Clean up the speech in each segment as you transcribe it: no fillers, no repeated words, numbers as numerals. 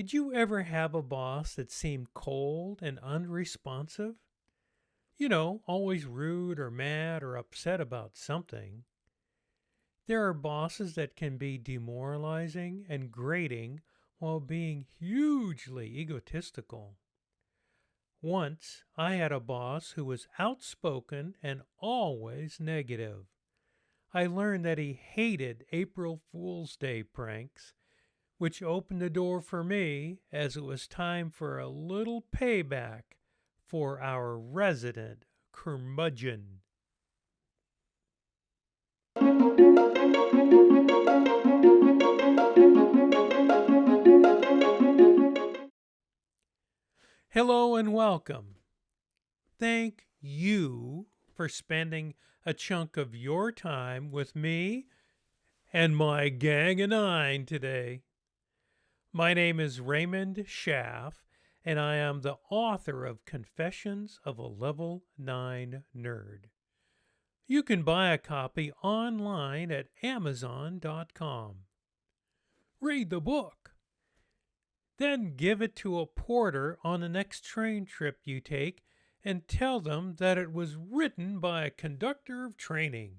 Did you ever have a boss that seemed cold and unresponsive? Always rude or mad or upset about something. There are bosses that can be demoralizing and grating while being hugely egotistical. Once, I had a boss who was outspoken and always negative. I learned that he hated April Fool's Day pranks, which opened the door for me as it was time for a little payback for our resident curmudgeon. Hello and welcome. Thank you for spending a chunk of your time with me and my gang of nine today. My name is Raymond Schaff, and I am the author of Confessions of a Level 9 Nerd. You can buy a copy online at Amazon.com. Read the book. Then give it to a porter on the next train trip you take and tell them that it was written by a conductor of training.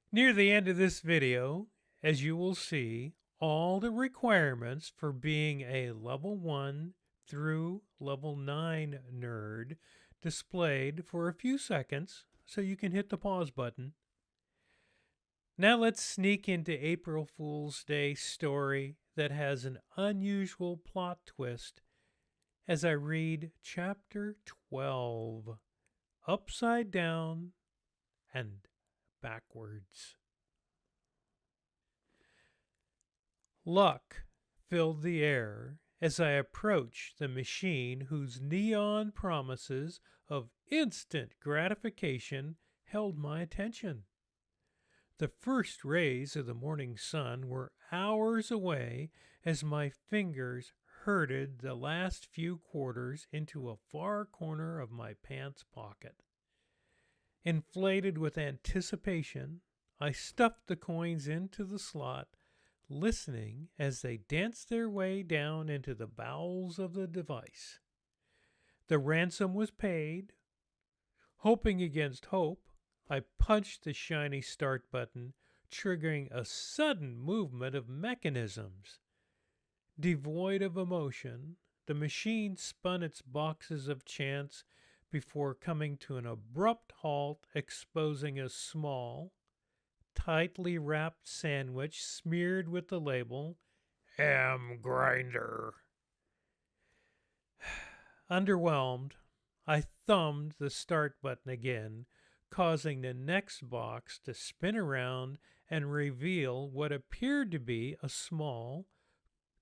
Near the end of this video, as you will see, all the requirements for being a level 1 through level 9 nerd displayed for a few seconds so you can hit the pause button. Now let's sneak into April Fool's Day story that has an unusual plot twist as I read Chapter 12, Upside Down and Backwards. Luck filled the air as I approached the machine whose neon promises of instant gratification held my attention. The first rays of the morning sun were hours away as my fingers herded the last few quarters into a far corner of my pants pocket. Inflated with anticipation, I stuffed the coins into the slot, listening as they danced their way down into the bowels of the device. The ransom was paid. Hoping against hope, I punched the shiny start button, triggering a sudden movement of mechanisms. Devoid of emotion, the machine spun its boxes of chance before coming to an abrupt halt, exposing a small, tightly wrapped sandwich smeared with the label, Ham Grinder. Underwhelmed, I thumbed the start button again, causing the next box to spin around and reveal what appeared to be a small,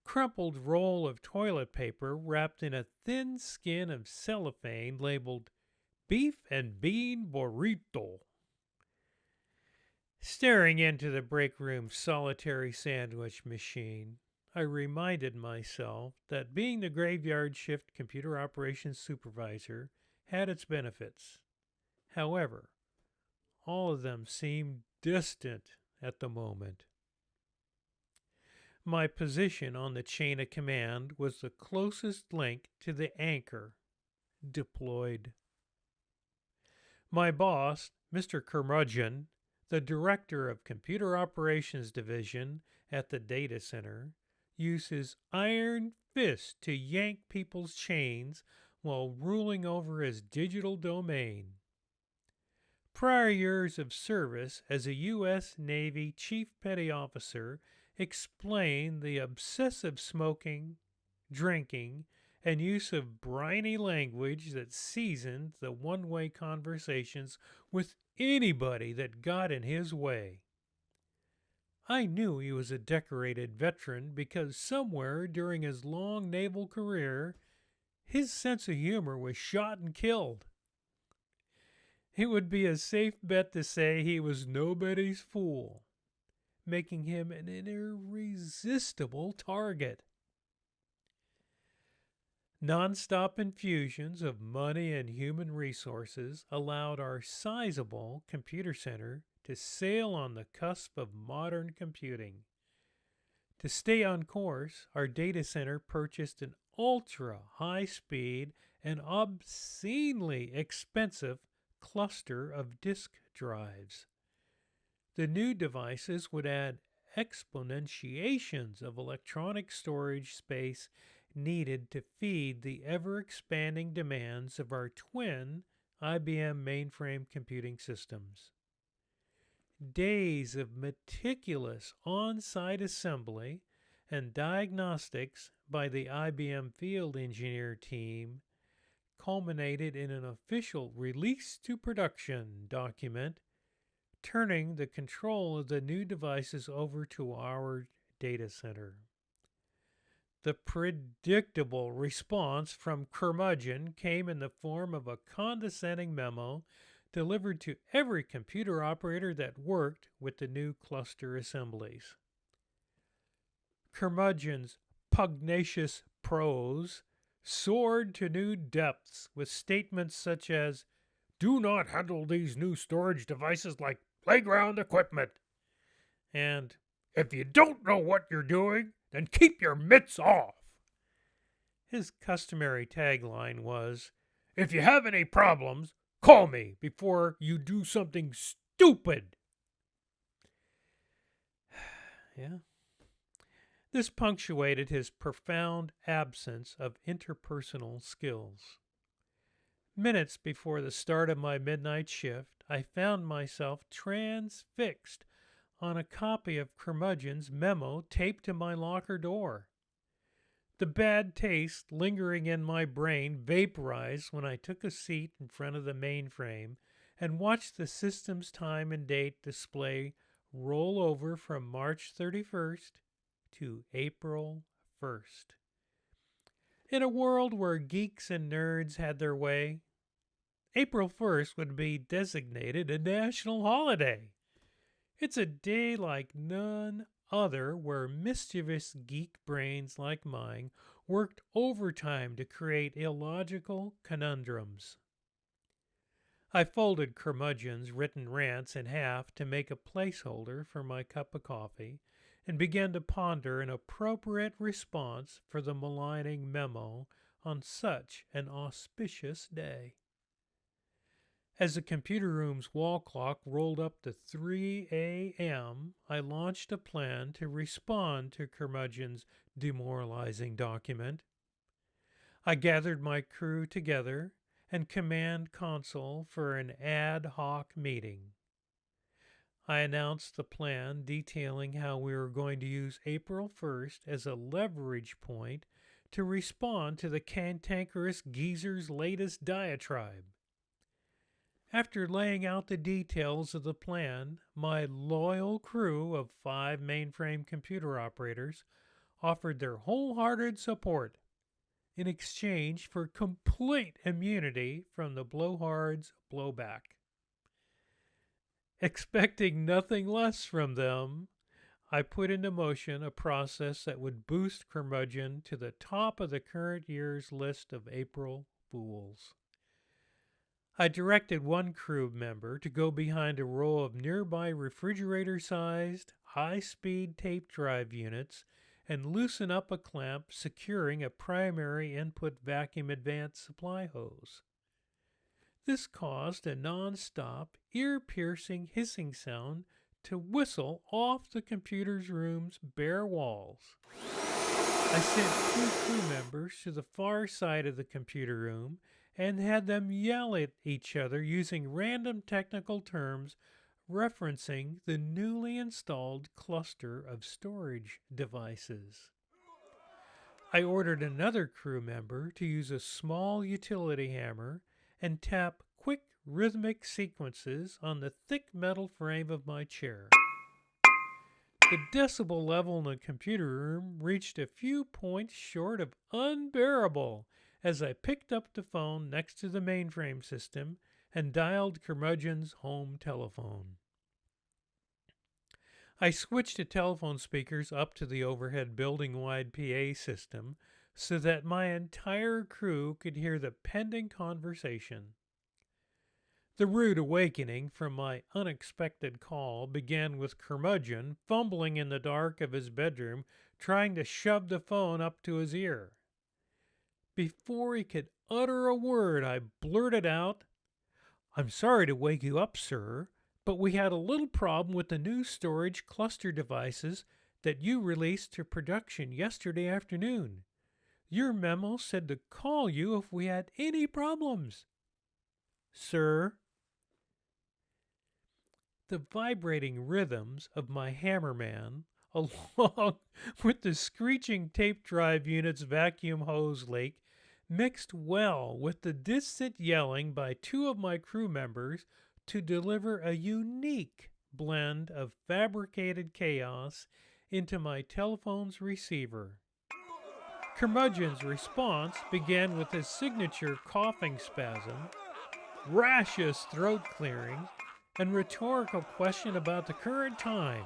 crumpled roll of toilet paper wrapped in a thin skin of cellophane labeled Beef and Bean Burrito. Staring into the break room's solitary sandwich machine, I reminded myself that being the graveyard shift computer operations supervisor had its benefits. However, all of them seemed distant at the moment. My position on the chain of command was the closest link to the anchor deployed. My boss, Mr. Curmudgeon, the director of Computer Operations Division at the data center, used his iron fist to yank people's chains while ruling over his digital domain. Prior years of service as a U.S. Navy Chief Petty Officer explain the obsessive smoking, drinking, and use of briny language that seasoned the one-way conversations with anybody that got in his way. I knew he was a decorated veteran because somewhere during his long naval career, his sense of humor was shot and killed. It would be a safe bet to say he was nobody's fool, making him an irresistible target. Non-stop infusions of money and human resources allowed our sizable computer center to sail on the cusp of modern computing. To stay on course, our data center purchased an ultra high speed and obscenely expensive cluster of disk drives. The new devices would add exponentiations of electronic storage space needed to feed the ever expanding demands of our twin IBM mainframe computing systems. Days of meticulous on site assembly and diagnostics by the IBM field engineer team culminated in an official release to production document turning the control of the new devices over to our data center. The predictable response from Curmudgeon came in the form of a condescending memo delivered to every computer operator that worked with the new cluster assemblies. Curmudgeon's pugnacious prose soared to new depths with statements such as, "Do not handle these new storage devices like playground equipment," and "If you don't know what you're doing, then keep your mitts off." His customary tagline was, "If you have any problems, call me before you do something stupid." Yeah. This punctuated his profound absence of interpersonal skills. Minutes before the start of my midnight shift, I found myself transfixed on a copy of Curmudgeon's memo taped to my locker door. The bad taste lingering in my brain vaporized when I took a seat in front of the mainframe and watched the system's time and date display roll over from March 31st to April 1st. In a world where geeks and nerds had their way, April 1st would be designated a national holiday. It's a day like none other where mischievous geek brains like mine worked overtime to create illogical conundrums. I folded Curmudgeon's written rants in half to make a placeholder for my cup of coffee and began to ponder an appropriate response for the maligning memo on such an auspicious day. As the computer room's wall clock rolled up to 3 a.m., I launched a plan to respond to Curmudgeon's demoralizing document. I gathered my crew together and command console for an ad hoc meeting. I announced the plan detailing how we were going to use April 1st as a leverage point to respond to the cantankerous geezer's latest diatribe. After laying out the details of the plan, my loyal crew of 5 mainframe computer operators offered their wholehearted support in exchange for complete immunity from the blowhard's blowback. Expecting nothing less from them, I put into motion a process that would boost Curmudgeon to the top of the current year's list of April Fools. I directed one crew member to go behind a row of nearby refrigerator-sized, high-speed tape drive units and loosen up a clamp securing a primary input vacuum advance supply hose. This caused a non-stop, ear-piercing hissing sound to whistle off the computer room's bare walls. I sent 2 crew members to the far side of the computer room and had them yell at each other using random technical terms referencing the newly installed cluster of storage devices. I ordered another crew member to use a small utility hammer and tap quick rhythmic sequences on the thick metal frame of my chair. The decibel level in the computer room reached a few points short of unbearable as I picked up the phone next to the mainframe system and dialed Curmudgeon's home telephone. I switched the telephone speakers up to the overhead building-wide PA system so that my entire crew could hear the pending conversation. The rude awakening from my unexpected call began with Curmudgeon fumbling in the dark of his bedroom, trying to shove the phone up to his ear. Before he could utter a word, I blurted out, "I'm sorry to wake you up, sir, but we had a little problem with the new storage cluster devices that you released to production yesterday afternoon. Your memo said to call you if we had any problems." "Sir?" The vibrating rhythms of my Hammerman, along with the screeching tape drive unit's vacuum hose leak, mixed well with the distant yelling by two of my crew members to deliver a unique blend of fabricated chaos into my telephone's receiver. Curmudgeon's response began with his signature coughing spasm, raucous throat clearing, and rhetorical question about the current time,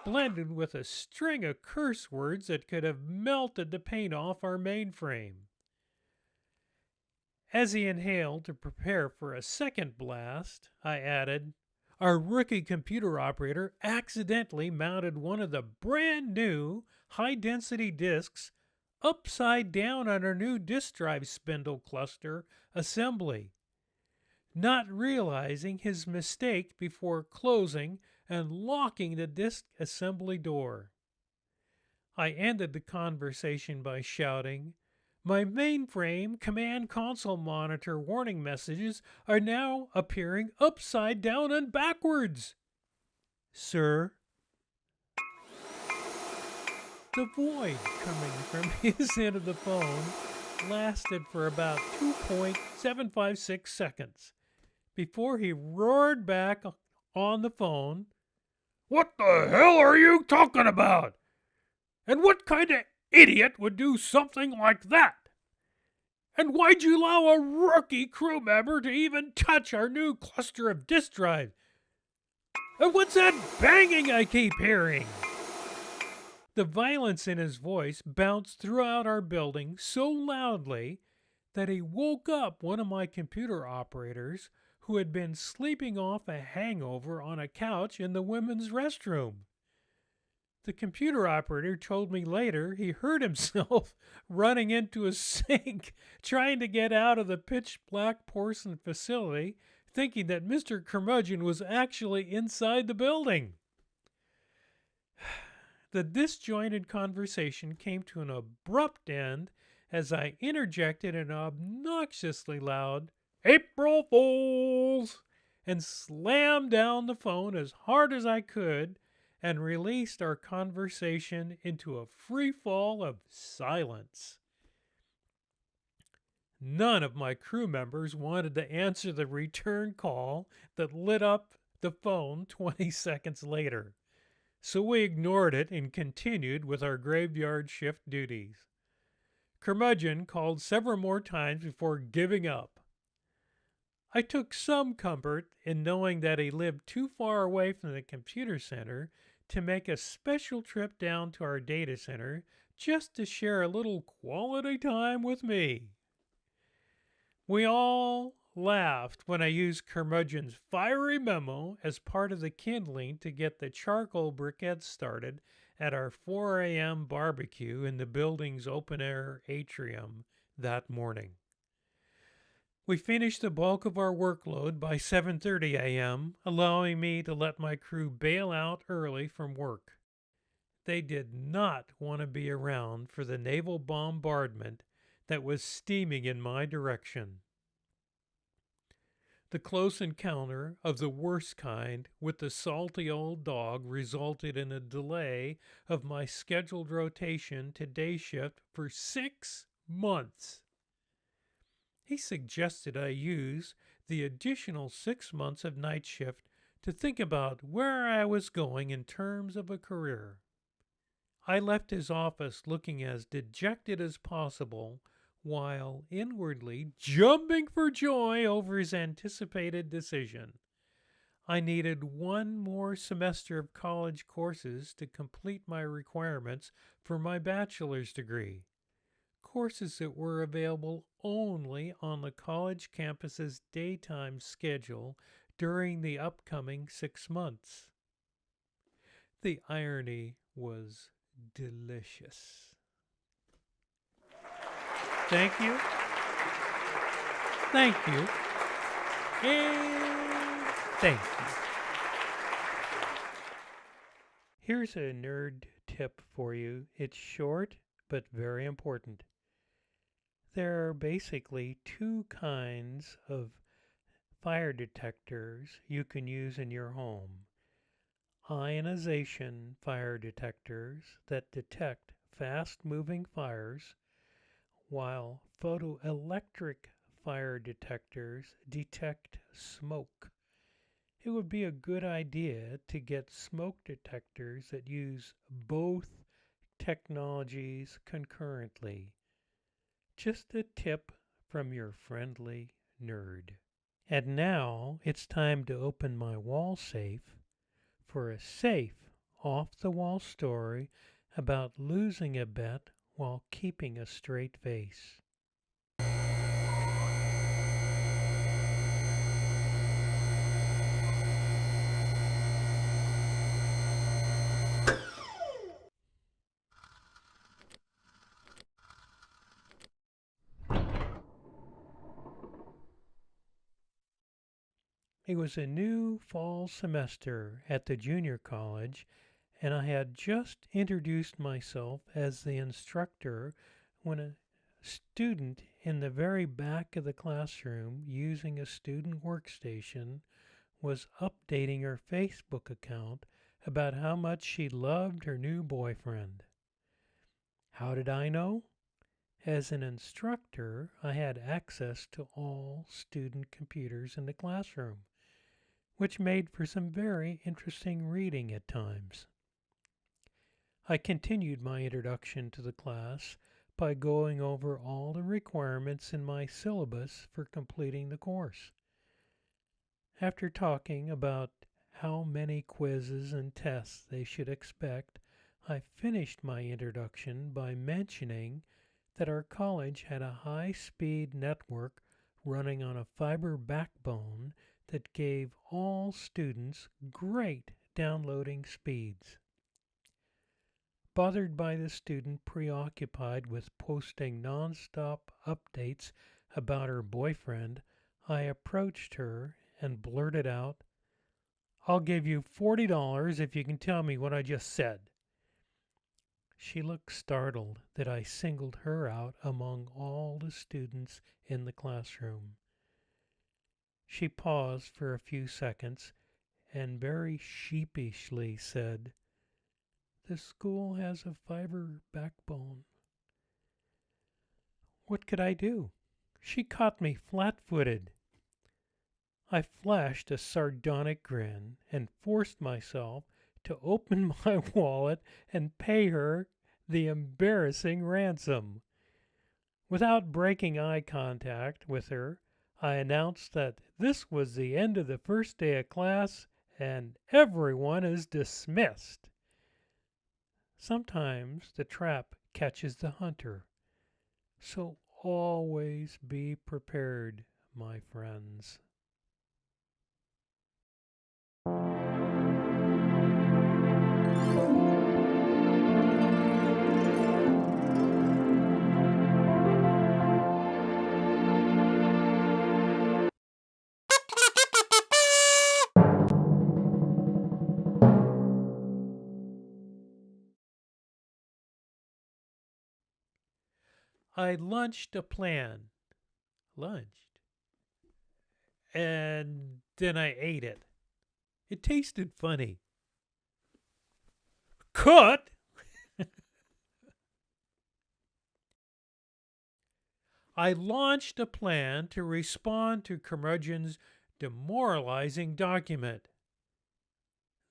blended with a string of curse words that could have melted the paint off our mainframe. As he inhaled to prepare for a second blast, I added, "Our rookie computer operator accidentally mounted one of the brand new high-density disks upside down on our new disk drive spindle cluster assembly, not realizing his mistake before closing and locking the disk assembly door." I ended the conversation by shouting, "My mainframe command console monitor warning messages are now appearing upside down and backwards." "Sir?" The void coming from his end of the phone lasted for about 2.756 seconds before he roared back on the phone, "What the hell are you talking about? And what kind of idiot would do something like that? And why'd you allow a rookie crew member to even touch our new cluster of disk drives? And what's that banging I keep hearing?" The violence in his voice bounced throughout our building so loudly that he woke up one of my computer operators who had been sleeping off a hangover on a couch in the women's restroom. The computer operator told me later he heard himself running into a sink trying to get out of the pitch black porcelain facility, thinking that Mr. Curmudgeon was actually inside the building. The disjointed conversation came to an abrupt end as I interjected an obnoxiously loud "April Fools!" and slammed down the phone as hard as I could and released our conversation into a free fall of silence. None of my crew members wanted to answer the return call that lit up the phone 20 seconds later, so we ignored it and continued with our graveyard shift duties. Curmudgeon called several more times before giving up. I took some comfort in knowing that he lived too far away from the computer center to make a special trip down to our data center just to share a little quality time with me. We all laughed when I used Curmudgeon's fiery memo as part of the kindling to get the charcoal briquettes started at our 4 a.m. barbecue in the building's open-air atrium that morning. We finished the bulk of our workload by 7:30 a.m., allowing me to let my crew bail out early from work. They did not want to be around for the naval bombardment that was steaming in my direction. The close encounter of the worst kind with the salty old dog resulted in a delay of my scheduled rotation to day shift for 6 months. He suggested I use the additional 6 months of night shift to think about where I was going in terms of a career. I left his office looking as dejected as possible, while inwardly jumping for joy over his anticipated decision. I needed one more semester of college courses to complete my requirements for my bachelor's degree, courses that were available only on the college campus's daytime schedule during the upcoming 6 months. The irony was delicious. Thank you. Thank you. And thank you. Here's a nerd tip for you. It's short, but very important. There are basically two kinds of fire detectors you can use in your home. Ionization fire detectors that detect fast-moving fires, while photoelectric fire detectors detect smoke. It would be a good idea to get smoke detectors that use both technologies concurrently. Just a tip from your friendly nerd. And now it's time to open my wall safe for a safe, off-the-wall story about losing a bet while keeping a straight face. It was a new fall semester at the junior college, and I had just introduced myself as the instructor when a student in the very back of the classroom, using a student workstation, was updating her Facebook account about how much she loved her new boyfriend. How did I know? As an instructor, I had access to all student computers in the classroom, which made for some very interesting reading at times. I continued my introduction to the class by going over all the requirements in my syllabus for completing the course. After talking about how many quizzes and tests they should expect, I finished my introduction by mentioning that our college had a high-speed network running on a fiber backbone that gave all students great downloading speeds. Bothered by the student preoccupied with posting nonstop updates about her boyfriend, I approached her and blurted out, "I'll give you $40 if you can tell me what I just said." She looked startled that I singled her out among all the students in the classroom. She paused for a few seconds and very sheepishly said, "The school has a fiber backbone." What could I do? She caught me flat-footed. I flashed a sardonic grin and forced myself to open my wallet and pay her the embarrassing ransom. Without breaking eye contact with her, I announced that this was the end of the first day of class and everyone is dismissed. Sometimes the trap catches the hunter, so always be prepared, my friends. I lunched a plan. Lunched. And then I ate it. It tasted funny. Cut! I launched a plan to respond to Curmudgeon's demoralizing document.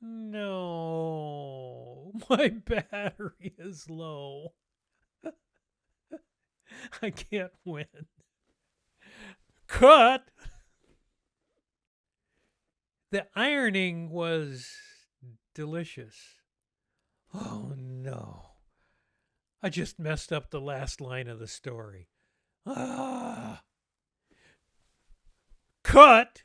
No, my battery is low. I can't win. Cut! The ironing was delicious. Oh no. I just messed up the last line of the story. Cut!